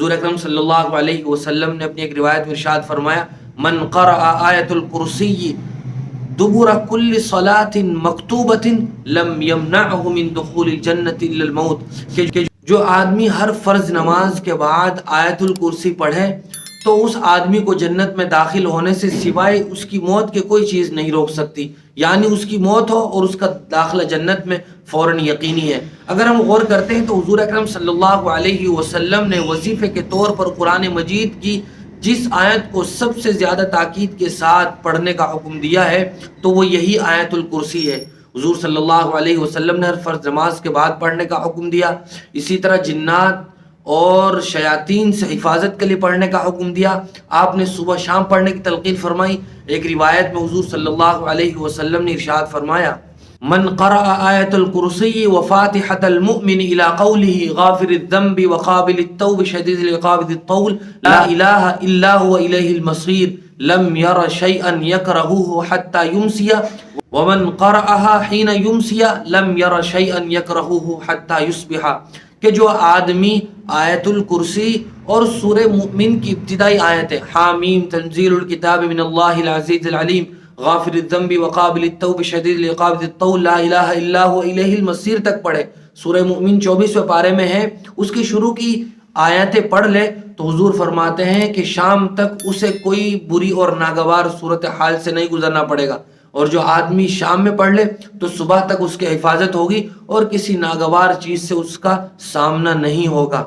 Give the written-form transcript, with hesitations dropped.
حضور اکرم صلی اللہ علیہ وسلم نے اپنی ایک روایت میں ارشاد فرمایا من قرأ آیت الکرسی دبر کل صلاۃ مکتوبۃ لم یمنعہ من دخول الجنۃ الا الموت، کہ جو آدمی ہر فرض نماز کے بعد آیت الکرسی پڑھے تو اس آدمی کو جنت میں داخل ہونے سے سوائے اس کی موت کے کوئی چیز نہیں روک سکتی، یعنی اس کی موت ہو اور اس کا داخلہ جنت میں فوراً یقینی ہے۔ اگر ہم غور کرتے ہیں تو حضور اکرم صلی اللہ علیہ وسلم نے وظیفے کے طور پر قرآن مجید کی جس آیت کو سب سے زیادہ تاکید کے ساتھ پڑھنے کا حکم دیا ہے تو وہ یہی آیت الکرسی ہے۔ حضور صلی اللہ علیہ وسلم نے ہر فرض نماز کے بعد پڑھنے کا حکم دیا، اسی طرح جنات اور شیاطین سے حفاظت کے لیے پڑھنے کا حکم دیا۔ آپ نے صبح شام پڑھنے کی تلقین فرمائی۔ ایک روایت میں حضور صلی اللہ علیہ وسلم نے ارشاد فرمایا من قرأ آیت الکرسی وفاتحة المؤمن الى قوله غافر الذنب وقابل التوب شدید العقاب ذی الطول لا الہ الا هو الیہ المصیر لم یر شیئا یکرہوہ حتی یمسی ومن قرأها حین یمسی لم یر شیئا یکرہوہ حتی یصبح، کہ جو آدمی آیت الکرسی اور سورہ مؤمن کی ابتدائی آیتیں حامیم تنزیل الکتاب من اللہ العزیز العلیم غافر الذنب وقابل التوب شدید العقاب ذی الطول لا الہ الا هو الیہ المصیر تک پڑھے، سورہ مؤمن 24ویں پارے میں ہے، اس کی شروع کی آیتیں پڑھ لے تو حضور فرماتے ہیں کہ شام تک اسے کوئی بری اور ناگوار صورتحال سے نہیں گزرنا پڑے گا، اور جو آدمی شام میں پڑھ لے تو صبح تک اس کی حفاظت ہوگی اور کسی ناگوار چیز سے اس کا سامنا نہیں ہوگا۔